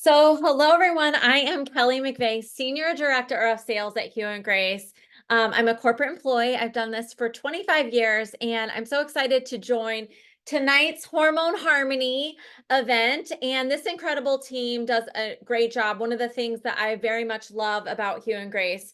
Hello everyone. I am Kelly McVeigh, Senior Director of Sales at Hugh and Grace. I'm a corporate employee. I've done this for 25 years, and I'm so excited to join tonight's Hormone Harmony event. And this incredible team does a great job. One of the things that I very much love about Hugh and Grace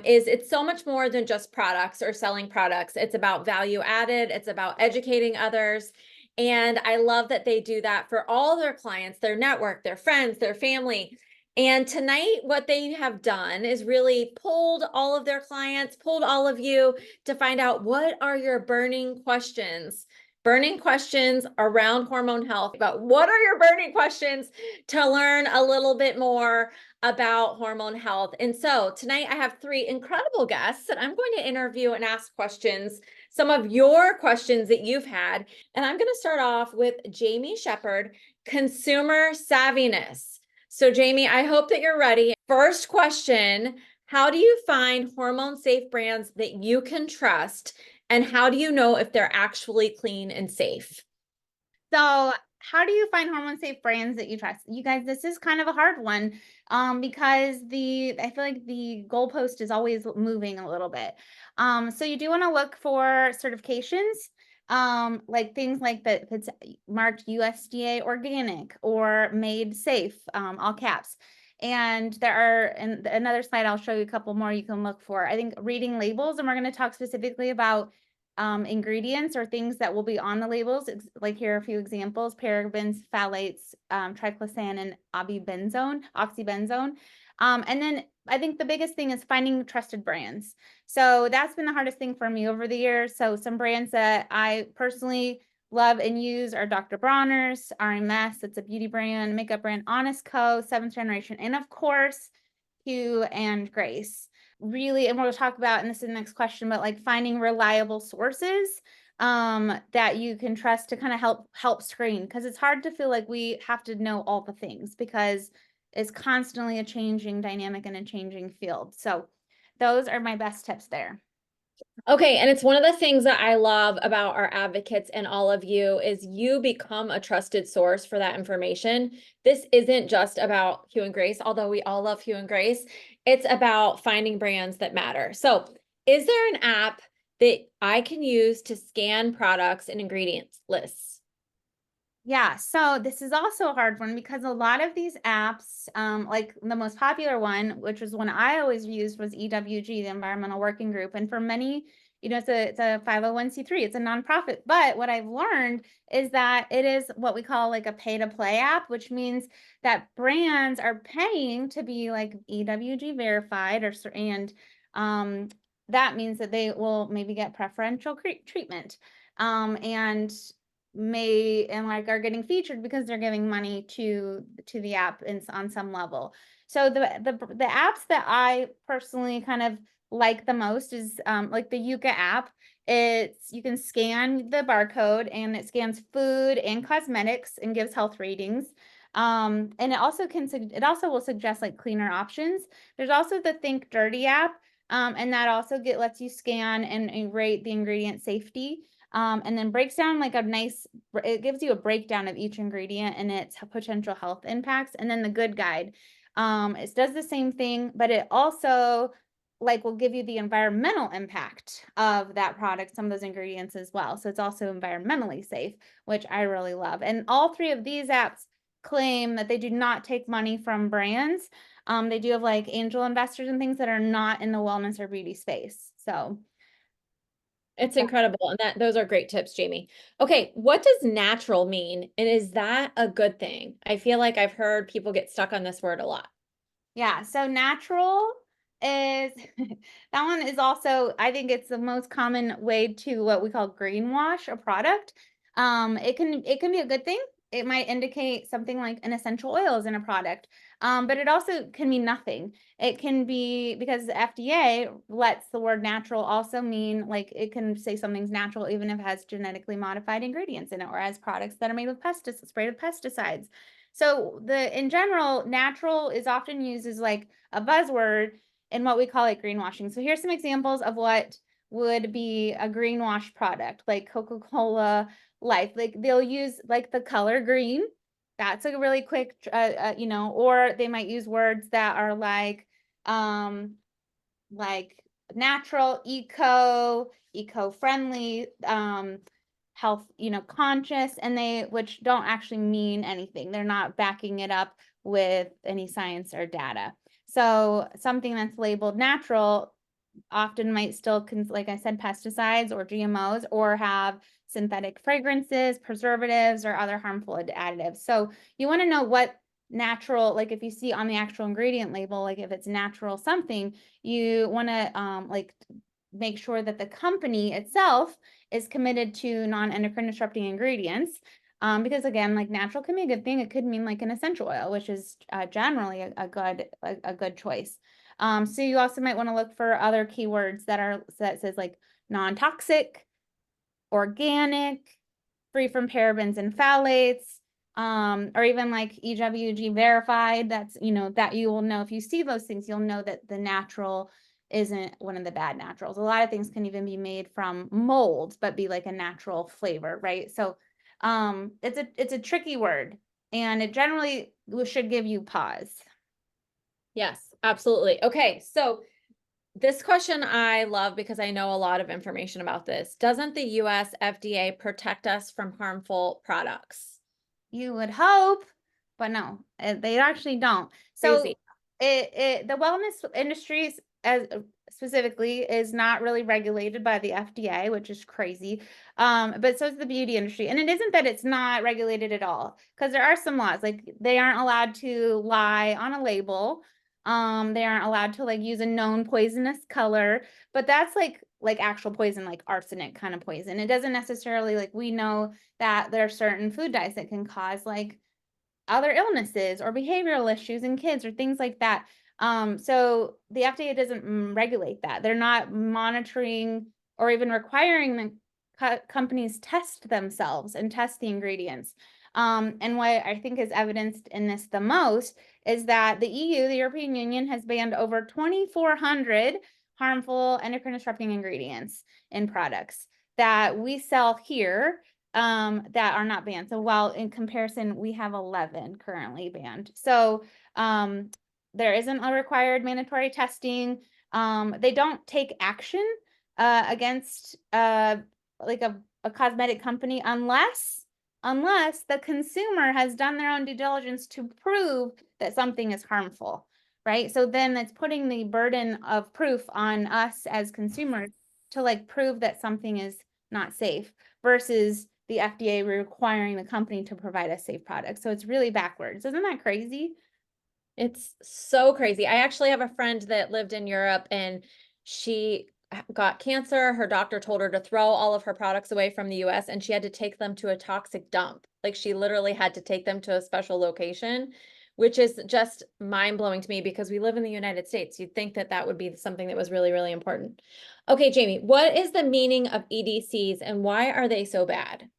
is it's so much more than just products or selling products. It's about value added. It's about educating others. And I love that they do that for all their clients, their network, their friends, their family. And tonight, what they have done is really pulled all of their clients, pulled all of you to find out what are your burning questions around hormone health. But what are your burning questions to learn a little bit more about hormone health? And so tonight I have three incredible guests that I'm going to interview and ask questions, some of your questions that you've had. And I'm going to start off with Jamie Shepard, consumer savviness. So Jamie, I hope that you're ready. First question, how do you find hormone safe brands that you can trust? And how do you know if they're actually clean and safe? So how do you find hormone safe brands that you trust? You guys, this is kind of a hard one because I feel like the goalpost is always moving a little bit. So you do want to look for certifications, like things like that if it's marked USDA organic or made safe, all caps. And there are, and another slide, I'll show you a couple more you can look for. I think reading labels, and we're going to talk specifically about ingredients or things that will be on the labels. Like here are a few examples: parabens, phthalates, triclosan, and oxybenzone. And then I think the biggest thing is finding trusted brands. So that's been the hardest thing for me over the years. So some brands that I personally love and use are Dr. Bronner's, RMS, it's a beauty brand, makeup brand, Honest Co., Seventh Generation, and of course, Hugh and Grace. Really, and we'll talk about, and this is the next question, but like finding reliable sources that you can trust to kind of help screen, because it's hard to feel like we have to know all the things because it's constantly a changing dynamic and a changing field. So those are my best tips there. Okay, and it's one of the things that I love about our advocates and all of you is you become a trusted source for that information. This isn't just about Hugh and Grace, although we all love Hugh and Grace. It's about finding brands that matter. So, is there an app that I can use to scan products and ingredients lists? Yeah, so this is also a hard one because a lot of these apps, like the most popular one, which was one I always used, was EWG, the Environmental Working Group. And for many, it's a 501(c)(3), it's a nonprofit. But what I've learned is that it is what we call like a pay to play app, which means that brands are paying to be like EWG verified, and that means that they will maybe get preferential treatment. And like are getting featured because they're giving money to the app on some level. So the apps that I personally kind of like the most is like the Yuka app. You can scan the barcode and it scans food and cosmetics and gives health ratings. And it also will suggest like cleaner options. There's also the Think Dirty app, and that also lets you scan and rate the ingredient safety. And then breaks down like it gives you a breakdown of each ingredient and its potential health impacts. And then the Good Guide, it does the same thing, but it also like will give you the environmental impact of that product, some of those ingredients as well. So it's also environmentally safe, which I really love. And all three of these apps claim that they do not take money from brands. They do have like angel investors and things that are not in the wellness or beauty space. So It's incredible. And those are great tips, Jamie. Okay, what does natural mean? And is that a good thing? I feel like I've heard people get stuck on this word a lot. yeah, so natural is that one is also, I think it's the most common way to what we call greenwash a product. It can be a good thing. It might indicate something like an essential oils in a product. But it also can mean nothing. It can be because the FDA lets the word natural also mean like it can say something's natural even if it has genetically modified ingredients in it or has products that are made with sprayed with pesticides. So in general, natural is often used as like a buzzword in what we call like greenwashing. So here's some examples of what would be a greenwash product, like Coca-Cola Life. Like they'll use like the color green That's a really quick, you know, or they might use words that are like natural, eco-friendly, health, you know, conscious, and which don't actually mean anything. They're not backing it up with any science or data. So something that's labeled natural often might still, like I said, pesticides or GMOs, or have synthetic fragrances, preservatives, or other harmful additives. So you want to know what natural, like if you see on the actual ingredient label, like if it's natural something, you want to like make sure that the company itself is committed to non-endocrine disrupting ingredients. Because again, like natural can be a good thing. It could mean like an essential oil, which is generally a good choice. So you also might want to look for other keywords that says like non-toxic, organic, free from parabens and phthalates, or even like EWG verified. That's, you know, that you will know if you see those things, you'll know that the natural isn't one of the bad naturals. A lot of things can even be made from mold, but be like a natural flavor, right? So it's a tricky word, and it generally should give you pause. Yes, absolutely. Okay, so this question I love because I know a lot of information about this. Doesn't the US FDA protect us from harmful products? You would hope, but no, they actually don't. Crazy. So the wellness industries as specifically is not really regulated by the FDA, which is crazy. But so is the beauty industry. And it isn't that it's not regulated at all, because there are some laws, like they aren't allowed to lie on a label. They aren't allowed to like use a known poisonous color, but that's like actual poison, like arsenic kind of poison. It doesn't necessarily, like, we know that there are certain food dyes that can cause like other illnesses or behavioral issues in kids or things like that. So the FDA doesn't regulate that. They're not monitoring or even requiring the companies test themselves and test the ingredients. And what I think is evidenced in this the most is that the EU, the European Union, has banned over 2,400 harmful endocrine disrupting ingredients in products that we sell here, that are not banned. So while in comparison, we have 11 currently banned. So there isn't a required mandatory testing. They don't take action against like a cosmetic company unless the consumer has done their own due diligence to prove that something is harmful, right? So then it's putting the burden of proof on us as consumers to like prove that something is not safe, versus the FDA requiring the company to provide a safe product. So it's really backwards. Isn't that crazy? It's so crazy. I actually have a friend that lived in Europe and she got cancer. Her doctor told her to throw all of her products away from the US and she had to take them to a toxic dump. Like she literally had to take them to a special location, which is just mind-blowing to me because we live in the United States. You'd think that that would be something that was really, really important. Okay, Jamie, what is the meaning of EDCs and why are they so bad?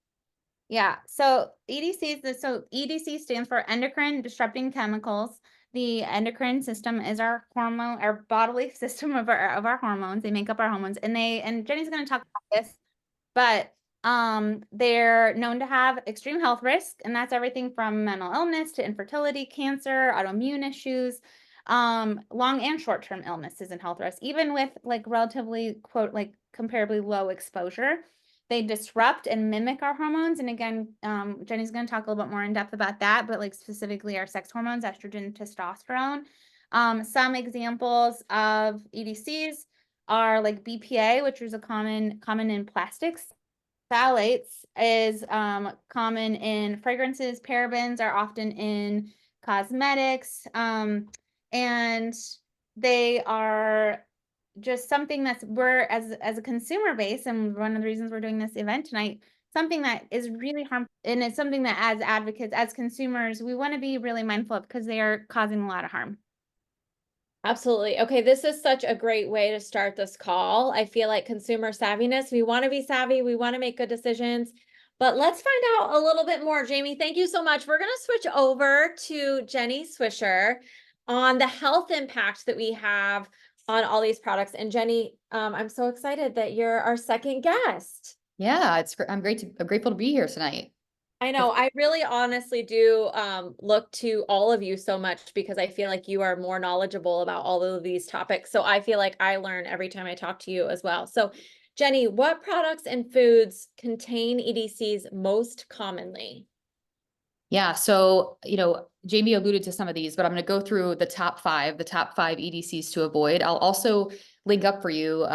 Yeah. So EDC stands for endocrine disrupting chemicals. The endocrine system is our hormone, our bodily system of our hormones. They make up our hormones, and Jenny's going to talk about this, but they're known to have extreme health risk, and that's everything from mental illness to infertility, cancer, autoimmune issues, long and short-term illnesses and health risks, even with like relatively, quote, like comparably low exposure. They disrupt and mimic our hormones. And again, Jenny's going to talk a little bit more in depth about that, but like specifically our sex hormones, estrogen, testosterone. Some examples of EDCs are like BPA, which is a common in plastics. Phthalates is common in fragrances. Parabens are often in cosmetics. And they are just something that's, we're as a consumer base, and one of the reasons we're doing this event tonight, something that is really harmful, and it's something that as advocates, as consumers, we want to be really mindful of because they are causing a lot of harm. Absolutely. Okay, this is such a great way to start this call. I feel like consumer savviness, we want to be savvy, we want to make good decisions, but let's find out a little bit more. Jamie, thank you so much. We're going to switch over to Jenny Swisher on the health impact that we have on all these products. And Jenny, I'm so excited that you're our second guest. Yeah, I'm grateful to be here tonight. I know. I really honestly do look to all of you so much because I feel like you are more knowledgeable about all of these topics. So I feel like I learn every time I talk to you as well. So, Jenny, what products and foods contain EDCs most commonly? Yeah, so, Jamie alluded to some of these, but I'm going to go through the top five EDCs to avoid. I'll also link up for you,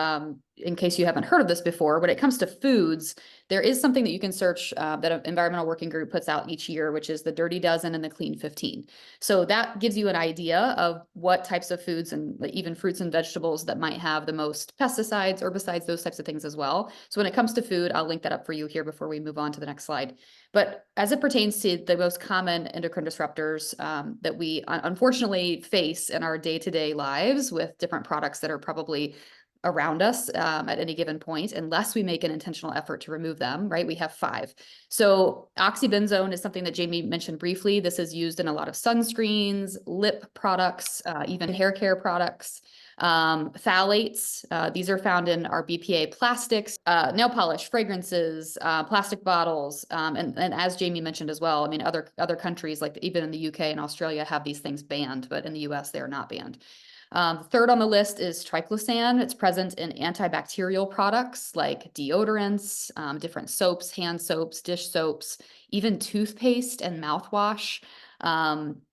in case you haven't heard of this before. When it comes to foods, there is something that you can search that an environmental working group puts out each year, which is the Dirty Dozen and the Clean 15. So that gives you an idea of what types of foods and even fruits and vegetables that might have the most pesticides, herbicides, those types of things as well. So when it comes to food, I'll link that up for you here before we move on to the next slide. But as it pertains to the most common endocrine disruptors that we unfortunately face in our day-to-day lives with different products that are probably around us at any given point, unless we make an intentional effort to remove them, right? We have 5. So oxybenzone is something that Jamie mentioned briefly. This is used in a lot of sunscreens, lip products, even hair care products. Phthalates, these are found in our BPA plastics, nail polish, fragrances, plastic bottles. And as Jamie mentioned as well, I mean, other countries, like even in the UK and Australia, have these things banned, but in the US, they are not banned. Third on the list is triclosan. It's present in antibacterial products like deodorants, different soaps, hand soaps, dish soaps, even toothpaste and mouthwash.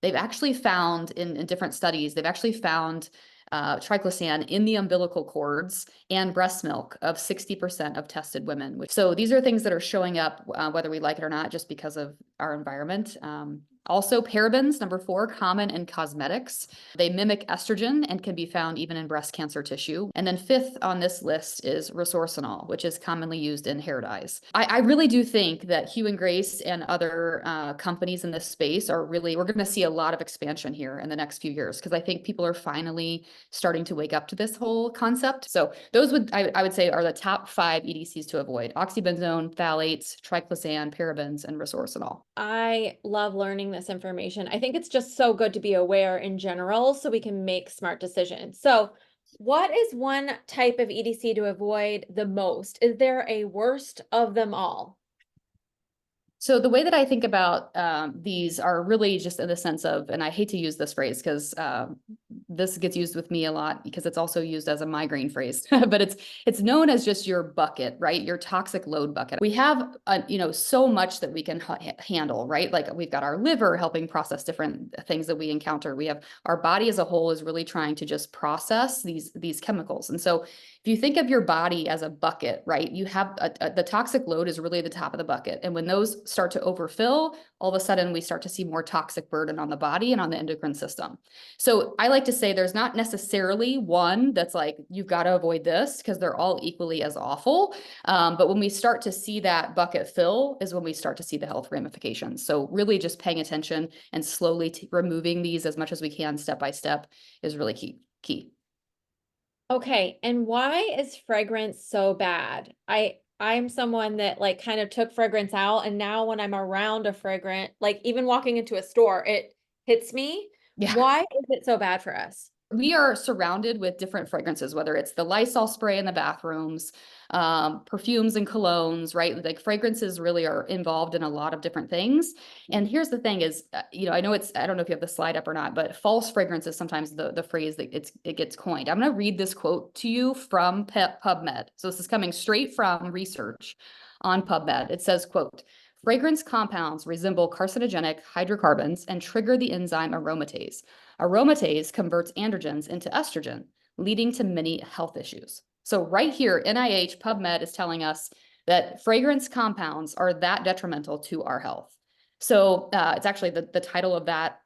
They've actually found in different studies, they've actually found triclosan in the umbilical cords and breast milk of 60% of tested women. So these are things that are showing up whether we like it or not, just because of our environment. Also, parabens, number 4, common in cosmetics. They mimic estrogen and can be found even in breast cancer tissue. And then 5th on this list is resorcinol, which is commonly used in hair dyes. I really do think that Hue and Grace and other companies in this space we're going to see a lot of expansion here in the next few years, because I think people are finally starting to wake up to this whole concept. So those I would say are the top 5 EDCs to avoid: oxybenzone, phthalates, triclosan, parabens, and resorcinol. I love learning this information. I think it's just so good to be aware in general so we can make smart decisions. So, what is one type of EDC to avoid the most? Is there a worst of them all? So the way that I think about these are really just in the sense of, and I hate to use this phrase because this gets used with me a lot because it's also used as a migraine phrase, but it's known as just your bucket, right? Your toxic load bucket. We have so much that we can handle, right? Like we've got our liver helping process different things that we encounter. We have our body as a whole is really trying to just process these chemicals. And so if you think of your body as a bucket, right, you have the toxic load is really the top of the bucket. And when those start to overfill, all of a sudden we start to see more toxic burden on the body and on the endocrine system. So I like to say there's not necessarily one that's like, you've got to avoid this, because they're all equally as awful. But when we start to see that bucket fill is when we start to see the health ramifications. So really just paying attention and slowly removing these as much as we can step by step is really key. Okay, and why is fragrance so bad? I'm someone that like kind of took fragrance out, and now when I'm around a fragrant, like even walking into a store, it hits me. Yeah. Why is it so bad for us? We are surrounded with different fragrances, whether it's the Lysol spray in the bathrooms, perfumes and colognes, right? Like fragrances really are involved in a lot of different things. And here's the thing is, I know I don't know if you have the slide up or not, but false fragrance is sometimes the phrase that it gets coined. I'm going to read this quote to you from PubMed. So this is coming straight from research on PubMed. It says, quote, "Fragrance compounds resemble carcinogenic hydrocarbons and trigger the enzyme aromatase. Aromatase converts androgens into estrogen, leading to many health issues." So right here, NIH PubMed is telling us that fragrance compounds are that detrimental to our health. So it's actually the title of that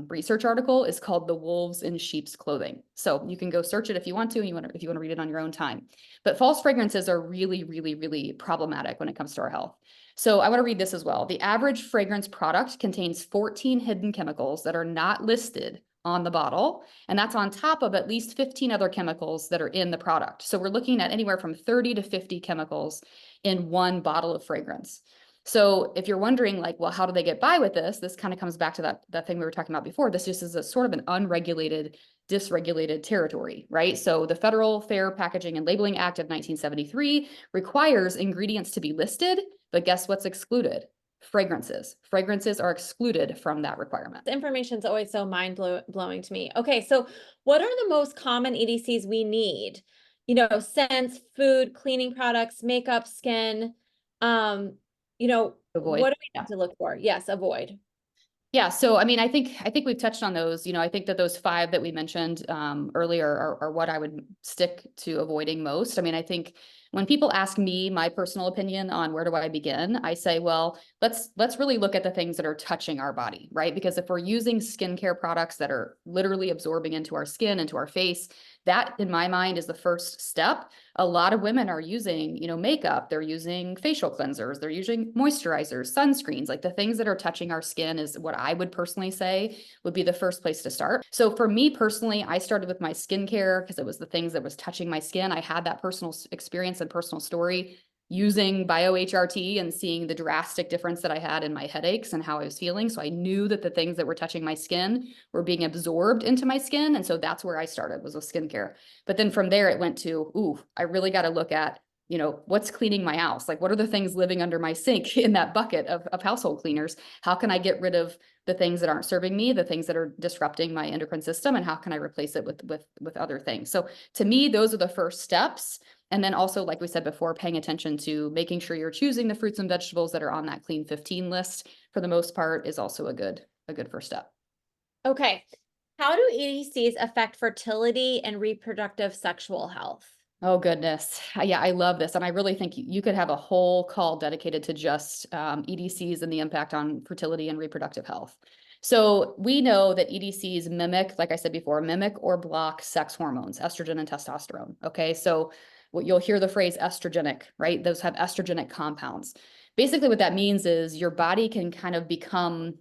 research article is called "The Wolves in Sheep's Clothing." So you can go search it if you want to, and if you want to read it on your own time. But false fragrances are really, really, really problematic when it comes to our health. So I want to read this as well. The average fragrance product contains 14 hidden chemicals that are not listed on the bottle, and that's on top of at least 15 other chemicals that are in the product. So we're looking at anywhere from 30 to 50 chemicals in one bottle of fragrance. So if you're wondering, like, well, how do they get by with this? This kind of comes back to that thing we were talking about before. This just is a sort of an unregulated, dysregulated territory, right? So the Federal Fair Packaging and Labeling Act of 1973 requires ingredients to be listed, but guess what's excluded? fragrances. Fragrances are excluded from that requirement. This information's always so blowing to me. Okay, so what are the most common EDCs we need? You know, scents, food, cleaning products, makeup, skin. You know, Avoid. what do we have to look for? Yes, avoid. Yeah, so I mean, I think we've touched on those. You know, I think that those 5 that we mentioned earlier are what I would stick to avoiding most. I mean, I think when people ask me my personal opinion on where do I begin, I say, well, let's really look at the things that are touching our body, right? Because if we're using skincare products that are literally absorbing into our skin, into our face, that in my mind is the first step. A lot of women are using, you know, makeup, they're using facial cleansers, they're using moisturizers, sunscreens, like the things that are touching our skin is what I would personally say would be the first place to start. So for me personally, I started with my skincare because it was the things that was touching my skin. I had that personal experience and personal story using BioHRT and seeing the drastic difference that I had in my headaches and how I was feeling. So I knew that the things that were touching my skin were being absorbed into my skin. And so that's where I started, was with skincare. But then from there it went to, ooh, I really got to look at, you know, what's cleaning my house? Like, what are the things living under my sink in that bucket of household cleaners? How can I get rid of the things that aren't serving me, the things that are disrupting my endocrine system, and how can I replace it with other things? So to me, those are the first steps. And then also, like we said before, paying attention to making sure you're choosing the fruits and vegetables that are on that clean 15 list for the most part is also a good first step. Okay. How do EDCs affect fertility and reproductive sexual health? Oh, goodness. Yeah, I love this. And I really think you could have a whole call dedicated to just EDCs and the impact on fertility and reproductive health. So we know that EDCs mimic, like I said before, mimic or block sex hormones, estrogen and testosterone. Okay. So what you'll hear the phrase estrogenic, right? Those have estrogenic compounds. Basically, what that means is your body can kind of become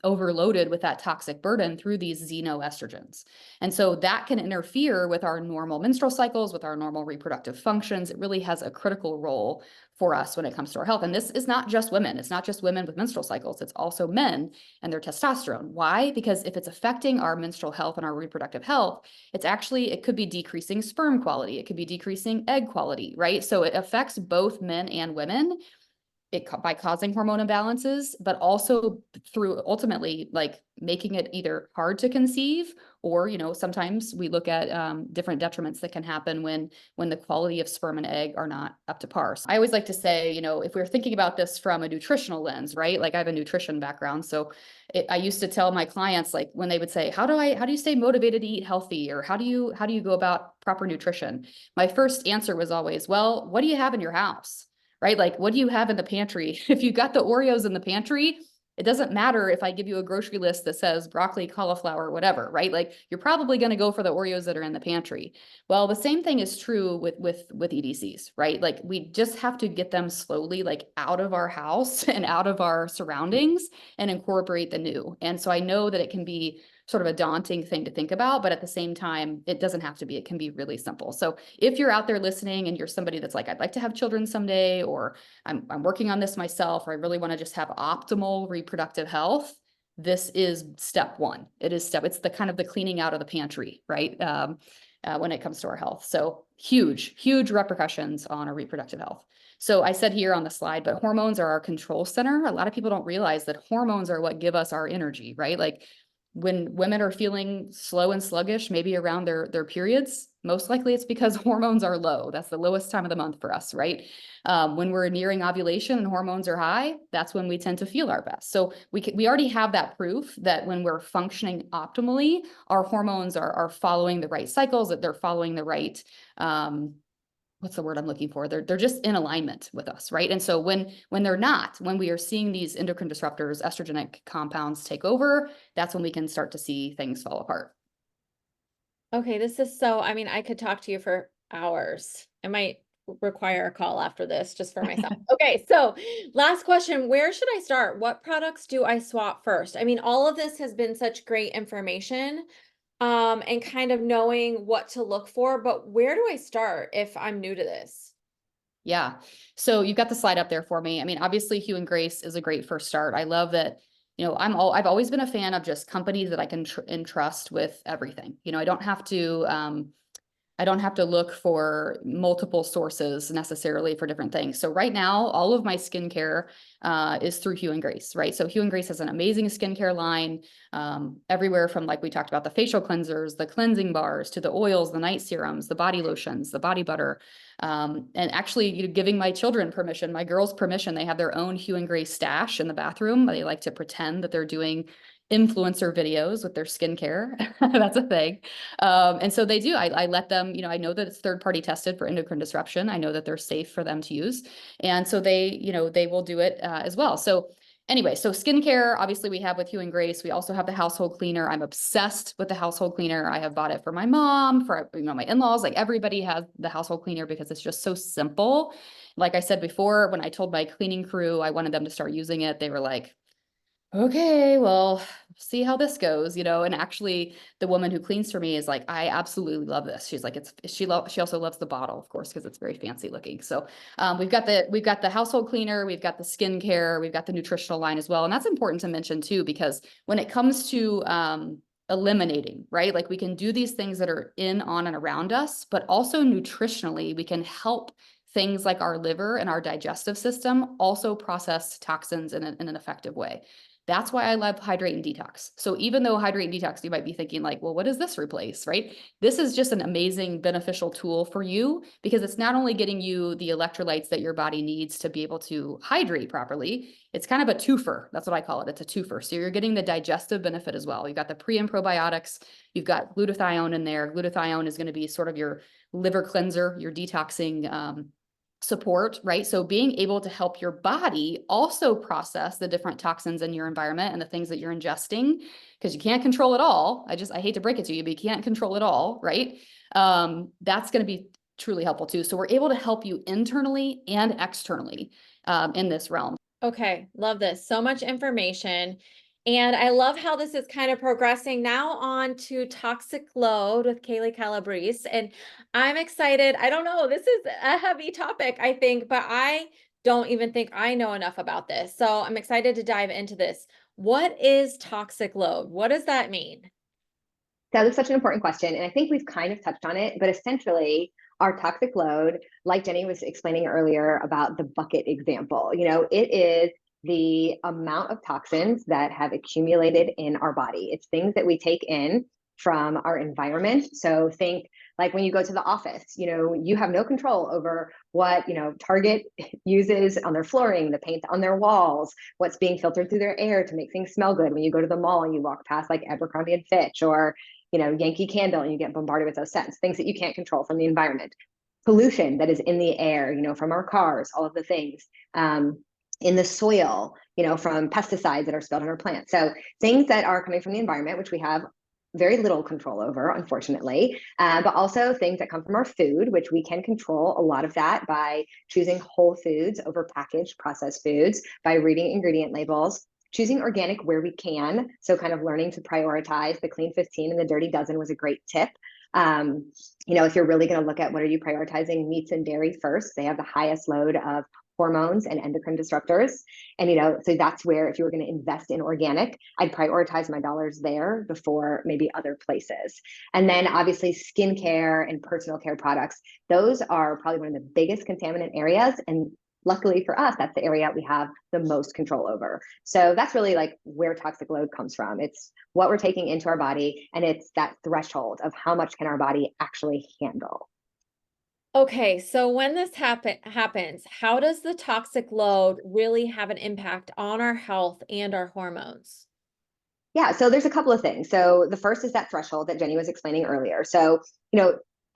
overloaded with that toxic burden through these xenoestrogens. And so that can interfere with our normal menstrual cycles, with our normal reproductive functions. It really has a critical role for us when it comes to our health. And this is not just women. It's not just women with menstrual cycles. It's also men and their testosterone. Why? Because if it's affecting our menstrual health and our reproductive health, it could be decreasing sperm quality. It could be decreasing egg quality, right? So it affects both men and women by causing hormone imbalances, but also through ultimately like making it either hard to conceive, or, you know, sometimes we look at different detriments that can happen when the quality of sperm and egg are not up to par. So I always like to say, you know, if we're thinking about this from a nutritional lens, right? Like I have a nutrition background. So I used to tell my clients, like when they would say, how do you stay motivated to eat healthy? Or how do you go about proper nutrition? My first answer was always, well, what do you have in your house? Right? Like, what do you have in the pantry? If you got the Oreos in the pantry, it doesn't matter if I give you a grocery list that says broccoli, cauliflower, whatever, right? Like you're probably going to go for the Oreos that are in the pantry. Well, the same thing is true with EDCs, right? Like we just have to get them slowly like out of our house and out of our surroundings and incorporate the new. And so I know that it can be sort of a daunting thing to think about, but at the same time, it doesn't have to be. It can be really simple. So if you're out there listening and you're somebody that's like, I'd like to have children someday, or I'm working on this myself, or I really want to just have optimal reproductive health, this is step 1. It's the kind of the cleaning out of the pantry, right? When it comes to our health. So huge repercussions on our reproductive health. So I said here on the slide, but hormones are our control center. A lot of people don't realize that hormones are what give us our energy, right? Like when women are feeling slow and sluggish, maybe around their periods, most likely it's because hormones are low. That's the lowest time of the month for us, right? When we're nearing ovulation and hormones are high, that's when we tend to feel our best. So we already have that proof that when we're functioning optimally, our hormones are following the right cycles, that they're following the right, what's the word I'm looking for? They're just in alignment with us, right? And so when they're not, when we are seeing these endocrine disruptors, estrogenic compounds take over, that's when we can start to see things fall apart. Okay, this is so, I mean, I could talk to you for hours. I might require a call after this just for myself. Okay, so last question, where should I start? What products do I swap first? I mean, all of this has been such great information. And kind of knowing what to look for, but where do I start if I'm new to this? Yeah. So you've got the slide up there for me. I mean, obviously Hue and Grace is a great first start. I love that, you know, I've always been a fan of just companies that I can entrust with everything. You know, I don't have to, I don't have to look for multiple sources necessarily for different things. So right now, all of my skincare is through Hue and Grace, right? So Hue and Grace has an amazing skincare line, everywhere from, like we talked about, the facial cleansers, the cleansing bars, to the oils, the night serums, the body lotions, the body butter. And actually, giving my children permission, my girls permission, they have their own Hue and Grace stash in the bathroom. They like to pretend that they're doing influencer videos with their skincare. That's a thing. And so they do, I let them, I know that it's third-party tested for endocrine disruption. I know that they're safe for them to use. And so they will do it as well. So anyway, so skincare, obviously we have with Hue and Grace. We also have the household cleaner. I'm obsessed with the household cleaner. I have bought it for my mom, for my in-laws, like everybody has the household cleaner because it's just so simple. Like I said before, when I told my cleaning crew I wanted them to start using it, they were like, okay, well, see how this goes, and actually the woman who cleans for me is like, I absolutely love this. She's like, she also loves the bottle, of course, because it's very fancy looking. So we've got the household cleaner, we've got the skincare, we've got the nutritional line as well. And that's important to mention too, because when it comes to eliminating, right? Like we can do these things that are in, on, and around us, but also nutritionally, we can help things like our liver and our digestive system also process toxins in an effective way. That's why I love Hydrate and Detox. So even though Hydrate and Detox, you might be thinking like, well, what does this replace, right? This is just an amazing beneficial tool for you because it's not only getting you the electrolytes that your body needs to be able to hydrate properly, it's kind of a twofer. That's what I call it. It's a twofer. So you're getting the digestive benefit as well. You've got the pre and probiotics. You've got glutathione in there. Glutathione is going to be sort of your liver cleanser, your detoxing support, right? So being able to help your body also process the different toxins in your environment and the things that you're ingesting, because you can't control it all. I hate to break it to you, but you can't control it all, right? That's going to be truly helpful too. So we're able to help you internally and externally in this realm. Okay, love this. So much information. And I love how this is kind of progressing now on to toxic load with Kaylee Calabrese. And I'm excited. I don't know, this is a heavy topic, I think, but I don't even think I know enough about this. So I'm excited to dive into this. What is toxic load? What does that mean? That is such an important question. And I think we've kind of touched on it, but essentially our toxic load, like Jenny was explaining earlier about the bucket example, it is the amount of toxins that have accumulated in our body. It's things that we take in from our environment. So think like when you go to the office, you have no control over what, Target uses on their flooring, the paint on their walls, what's being filtered through their air to make things smell good. When you go to the mall and you walk past like Abercrombie and Fitch or Yankee Candle, and you get bombarded with those scents, things that you can't control from the environment. Pollution that is in the air, from our cars, all of the things, in the soil, from pesticides that are spilled on our plants. So things that are coming from the environment, which we have very little control over, unfortunately, but also things that come from our food, which we can control a lot of that by choosing whole foods over packaged processed foods, by reading ingredient labels, choosing organic where we can. So kind of learning to prioritize the clean 15 and the dirty dozen was a great tip. If you're really going to look at what are you prioritizing, meats and dairy first, they have the highest load of hormones and endocrine disruptors. And, so that's where if you were going to invest in organic, I'd prioritize my dollars there before maybe other places. And then obviously skincare and personal care products, those are probably one of the biggest contaminant areas. And luckily for us, that's the area we have the most control over. So that's really like where toxic load comes from. It's what we're taking into our body, and it's that threshold of how much can our body actually handle. Okay, so when this happens, how does the toxic load really have an impact on our health and our hormones? Yeah, so there's a couple of things. So the first is that threshold that Jenny was explaining earlier. So,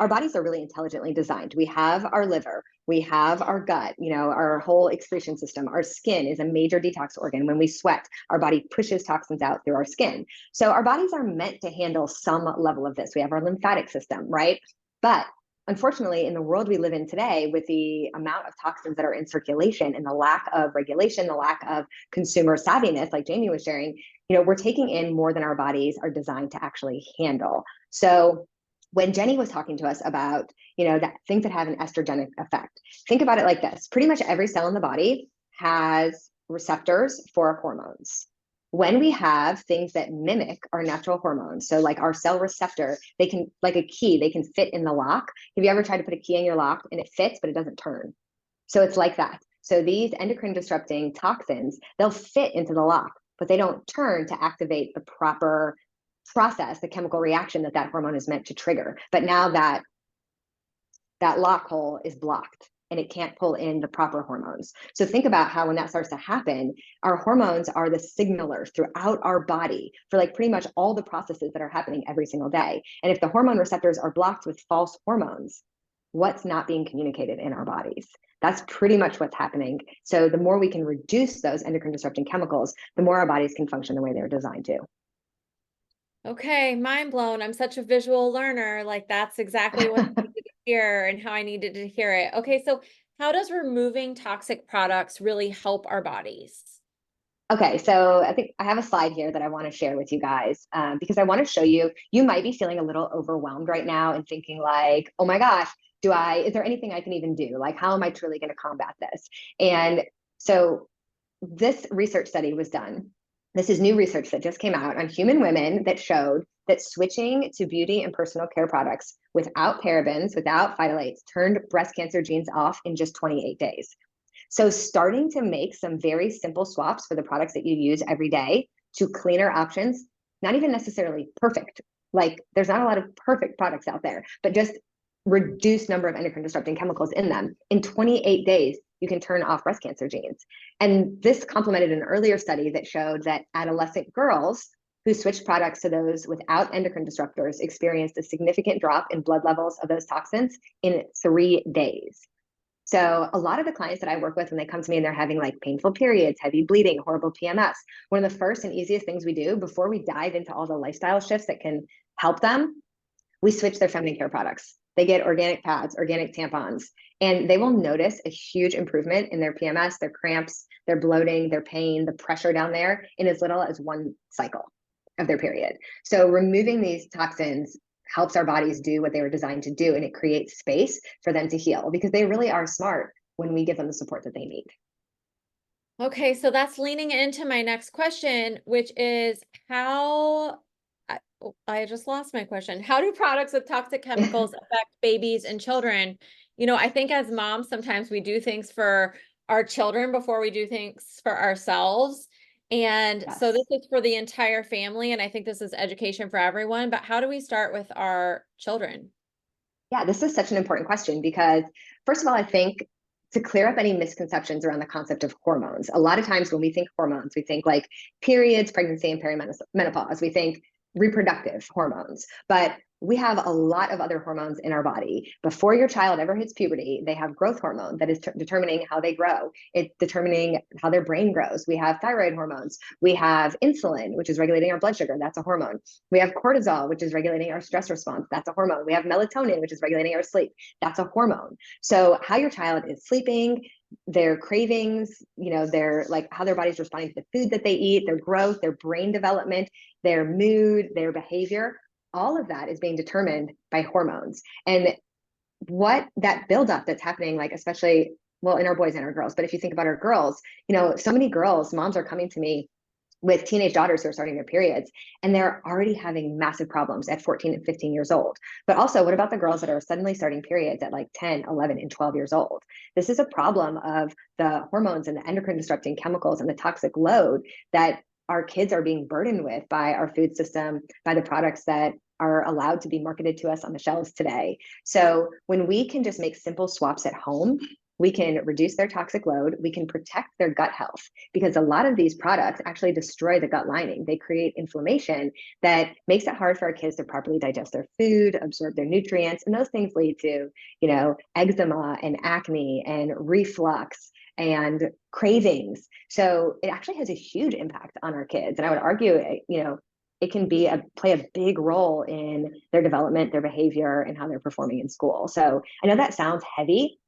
our bodies are really intelligently designed. We have our liver, we have our gut, our whole excretion system. Our skin is a major detox organ. When we sweat, our body pushes toxins out through our skin. So our bodies are meant to handle some level of this. We have our lymphatic system, right? But unfortunately, in the world we live in today, with the amount of toxins that are in circulation and the lack of regulation, the lack of consumer savviness, like Jamie was sharing, we're taking in more than our bodies are designed to actually handle. So when Jenny was talking to us about, that things that have an estrogenic effect, think about it like this. Pretty much every cell in the body has receptors for hormones. when we have things that mimic our natural hormones, so like our cell receptor, they can, like a key, they can fit in the lock. Have you ever tried to put a key in your lock and it fits, but it doesn't turn? So it's like that. So these endocrine disrupting toxins, they'll fit into the lock, but they don't turn to activate the proper process, the chemical reaction that that hormone is meant to trigger. But now that lock hole is blocked and it can't pull in the proper hormones. So think about how when that starts to happen, our hormones are the signalers throughout our body for like pretty much all the processes that are happening every single day. And if the hormone receptors are blocked with false hormones, what's not being communicated in our bodies? That's pretty much what's happening. So the more we can reduce those endocrine disrupting chemicals, the more our bodies can function the way they're designed to. Okay, mind blown. I'm such a visual learner. Like that's exactly what I needed to hear and how I needed to hear it. Okay, so how does removing toxic products really help our bodies? Okay, so I think I have a slide here that I want to share with you guys because I want to show you, you might be feeling a little overwhelmed right now and thinking like, oh my gosh, is there anything I can even do? Like, how am I truly going to combat this? And so this research study was done. This is new research that just came out on human women that showed that switching to beauty and personal care products without parabens, without phthalates, turned breast cancer genes off in just 28 days. So starting to make some very simple swaps for the products that you use every day to cleaner options, not even necessarily perfect. Like there's not a lot of perfect products out there, but just reduced number of endocrine disrupting chemicals in them. In 28 days, you can turn off breast cancer genes. And this complemented an earlier study that showed that adolescent girls who switched products to those without endocrine disruptors experienced a significant drop in blood levels of those toxins in 3 days. So a lot of the clients that I work with when they come to me and they're having like painful periods, heavy bleeding, horrible PMS, one of the first and easiest things we do before we dive into all the lifestyle shifts that can help them, we switch their feminine care products. They get organic pads, organic tampons, and they will notice a huge improvement in their PMS, their cramps, their bloating, their pain, the pressure down there in as little as 1 cycle of their period. So removing these toxins helps our bodies do what they were designed to do, and it creates space for them to heal because they really are smart when we give them the support that they need. Okay, so that's leaning into my next question, which is I just lost my question. How do products with toxic chemicals affect babies and children? You know, I think as moms, sometimes we do things for our children before we do things for ourselves. And so this is for the entire family. And I think this is education for everyone. But how do we start with our children? Yeah, this is such an important question because, first of all, I think to clear up any misconceptions around the concept of hormones, a lot of times when we think hormones, we think like periods, pregnancy, and perimenopause. We think reproductive hormones, but we have a lot of other hormones in our body. Before your child ever hits puberty, they have growth hormone that is determining how they grow. It's determining how their brain grows. We have thyroid hormones. We have insulin, which is regulating our blood sugar. That's a hormone. We have cortisol, which is regulating our stress response. That's a hormone. We have melatonin, which is regulating our sleep. That's a hormone. So how your child is sleeping, their cravings, you know, their like how their body's responding to the food that they eat, their growth, their brain development, their mood, their behavior, all of that is being determined by hormones. And what that buildup that's happening, like especially, well, in our boys and our girls, but if you think about our girls, you know, so many girls, moms are coming to me with teenage daughters who are starting their periods, and they're already having massive problems at 14 and 15 years old. But also, what about the girls that are suddenly starting periods at like 10, 11, and 12 years old? This is a problem of the hormones and the endocrine disrupting chemicals and the toxic load that our kids are being burdened with by our food system, by the products that are allowed to be marketed to us on the shelves today. So when we can just make simple swaps at home, we can reduce their toxic load, we can protect their gut health, because a lot of these products actually destroy the gut lining. They create inflammation that makes it hard for our kids to properly digest their food, absorb their nutrients, and those things lead to, you know, eczema and acne and reflux and cravings. So it actually has a huge impact on our kids. And I would argue, you know, it can play a big role in their development, their behavior, and how they're performing in school. So I know that sounds heavy,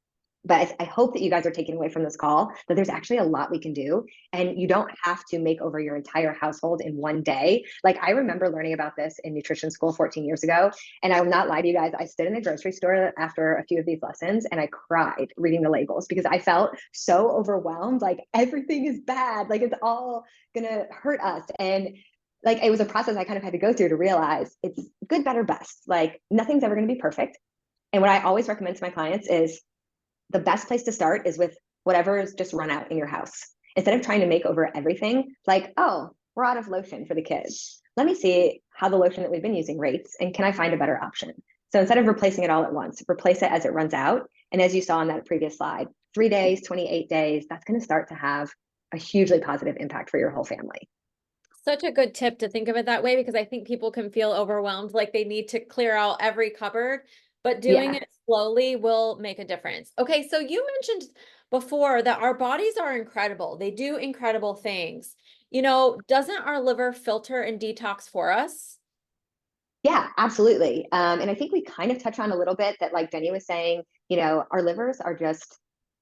But I hope that you guys are taking away from this call that there's actually a lot we can do. And you don't have to make over your entire household in one day. Like, I remember learning about this in nutrition school 14 years ago. And I will not lie to you guys, I stood in the grocery store after a few of these lessons and I cried reading the labels because I felt so overwhelmed. Like, everything is bad. Like, it's all gonna hurt us. And like, it was a process I kind of had to go through to realize it's good, better, best. Like, nothing's ever gonna be perfect. And what I always recommend to my clients is the best place to start is with whatever is just run out in your house. Instead of trying to make over everything, like, oh, we're out of lotion for the kids. Let me see how the lotion that we've been using rates, and can I find a better option? So instead of replacing it all at once, replace it as it runs out. And as you saw on that previous slide, 3 days, 28 days, that's going to start to have a hugely positive impact for your whole family. Such a good tip to think of it that way, because I think people can feel overwhelmed, like they need to clear out every cupboard, but doing it slowly will make a difference. Okay, so you mentioned before that our bodies are incredible. They do incredible things. You know, doesn't our liver filter and detox for us? Yeah, absolutely. And I think we kind of touch on a little bit that, like Jenny was saying, you know, our livers are just,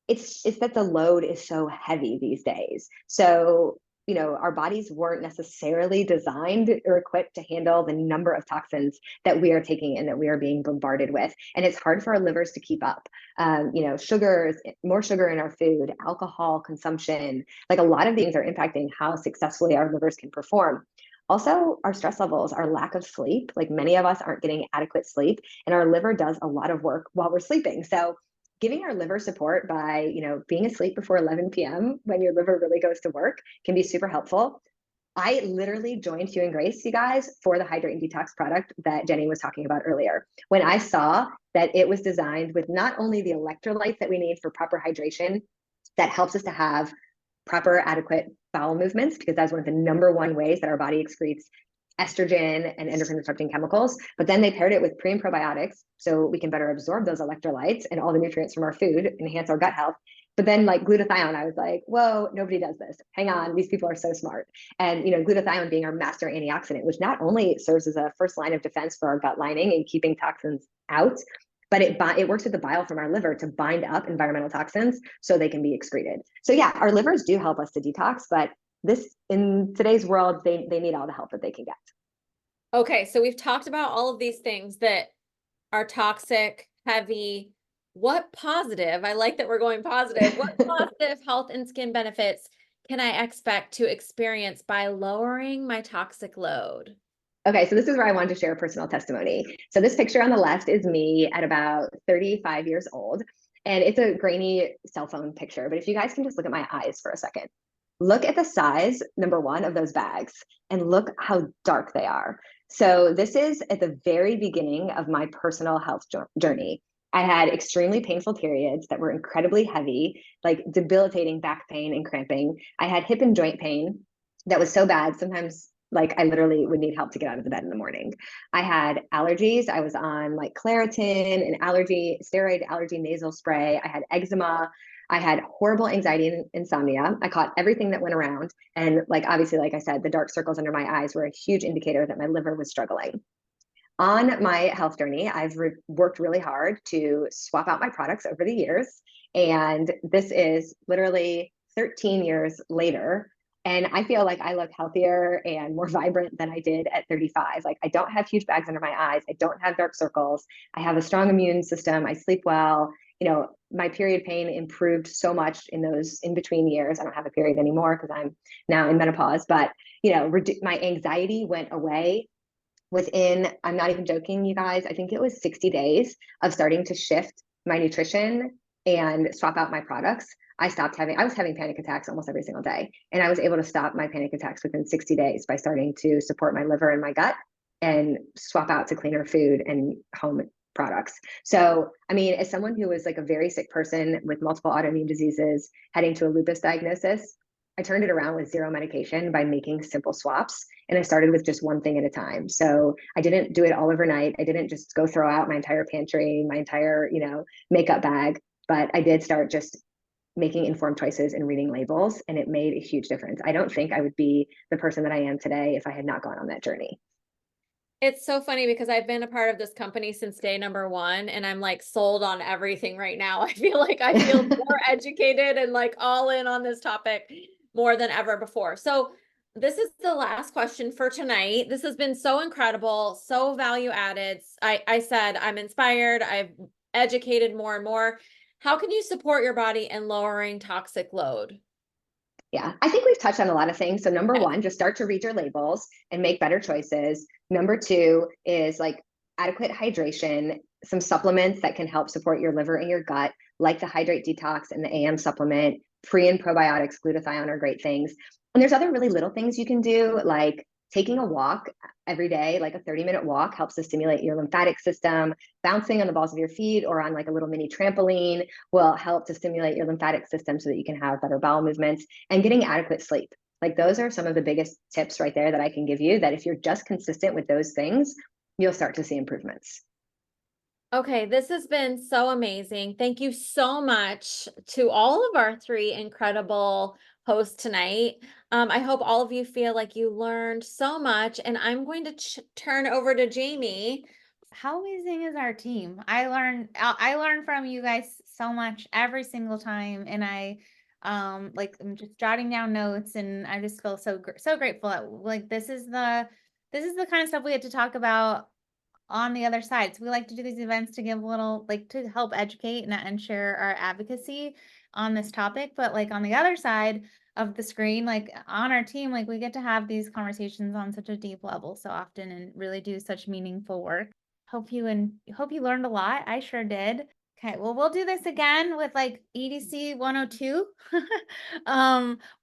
it's that the load is so heavy these days. So, you know, our bodies weren't necessarily designed or equipped to handle the number of toxins that we are taking in, that we are being bombarded with. And it's hard for our livers to keep up. You know, sugars, more sugar in our food, alcohol consumption, like a lot of things are impacting how successfully our livers can perform. Also, our stress levels, our lack of sleep, like many of us aren't getting adequate sleep, and our liver does a lot of work while we're sleeping. So giving our liver support by, you know, being asleep before 11 p.m. when your liver really goes to work can be super helpful. I literally joined Hue and Grace, you guys, for the Hydrate and Detox product that Jenny was talking about earlier. When I saw that it was designed with not only the electrolytes that we need for proper hydration, that helps us to have proper, adequate bowel movements, because that's one of the number one ways that our body excretes estrogen and endocrine-disrupting chemicals. But then they paired it with pre and probiotics so we can better absorb those electrolytes and all the nutrients from our food, enhance our gut health. But then, like glutathione, I was like, whoa, nobody does this. Hang on, these people are so smart. And, you know, glutathione being our master antioxidant, which not only serves as a first line of defense for our gut lining and keeping toxins out, but it works with the bile from our liver to bind up environmental toxins so they can be excreted. So yeah, our livers do help us to detox, but this, in today's world, they need all the help that they can get. Okay, so we've talked about all of these things that are toxic, heavy. What positive, I like that we're going positive. What positive health and skin benefits can I expect to experience by lowering my toxic load? Okay, so this is where I wanted to share a personal testimony. So this picture on the left is me at about 35 years old, and it's a grainy cell phone picture. But if you guys can just look at my eyes for a second, look at the size, number one, of those bags, and look how dark they are. So this is at the very beginning of my personal health journey. I had extremely painful periods that were incredibly heavy, like debilitating back pain and cramping. I had hip and joint pain that was so bad, sometimes like I literally would need help to get out of the bed in the morning. I had allergies. I was on like Claritin and steroid allergy nasal spray. I had eczema. I had horrible anxiety and insomnia. I caught everything that went around. And like, obviously, like I said, the dark circles under my eyes were a huge indicator that my liver was struggling. On my health journey, I've worked really hard to swap out my products over the years. And this is literally 13 years later. And I feel like I look healthier and more vibrant than I did at 35. Like, I don't have huge bags under my eyes. I don't have dark circles. I have a strong immune system. I sleep well. You know, my period pain improved so much in those in between years. I don't have a period anymore because I'm now in menopause, but, you know, my anxiety went away within, I'm not even joking, you guys, I think it was 60 days of starting to shift my nutrition and swap out my products. I was having panic attacks almost every single day. And I was able to stop my panic attacks within 60 days by starting to support my liver and my gut and swap out to cleaner food and home products. So, I mean, as someone who was like a very sick person with multiple autoimmune diseases, heading to a lupus diagnosis, I turned it around with zero medication by making simple swaps. And I started with just one thing at a time. So I didn't do it all overnight. I didn't just go throw out my entire pantry, my entire, you know, makeup bag, but I did start just making informed choices and reading labels, and it made a huge difference. I don't think I would be the person that I am today if I had not gone on that journey. It's so funny because I've been a part of this company since day number one, and I'm like sold on everything right now. I feel more educated and like all in on this topic more than ever before. So this is the last question for tonight. This has been so incredible, so value added. I said I'm inspired. I've educated more and more. How can you support your body in lowering toxic load? Yeah, I think we've touched on a lot of things. So number Yeah. one, just start to read your labels and make better choices. Number two is like adequate hydration, some supplements that can help support your liver and your gut, like the Hydrate Detox and the AM supplement. Pre and probiotics, glutathione are great things. And there's other really little things you can do, like taking a walk every day, like a 30-minute walk helps to stimulate your lymphatic system. Bouncing on the balls of your feet or on like a little mini trampoline will help to stimulate your lymphatic system so that you can have better bowel movements, and getting adequate sleep. Like those are some of the biggest tips right there that I can give you, that if you're just consistent with those things, you'll start to see improvements. Okay, this has been so amazing. Thank you so much to all of our three incredible hosts tonight. I hope all of you feel like you learned so much, and I'm going to turn over to Jamie. How amazing is our team? I learn from you guys so much every single time, and like I'm just jotting down notes, and I just feel so grateful that like this is the kind of stuff we had to talk about on the other side. So we like to do these events to give a little, like, to help educate and share our advocacy on this topic. But like on the other side of the screen, like on our team, like we get to have these conversations on such a deep level so often and really do such meaningful work. Hope you learned a lot. I sure did. Okay, well, we'll do this again with like EDC 102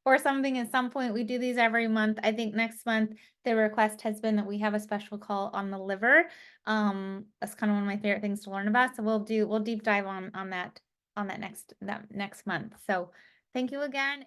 or something at some point. We do these every month. I think next month the request has been that we have a special call on the liver. That's kind of one of my favorite things to learn about. So we'll deep dive on that next month. So thank you again.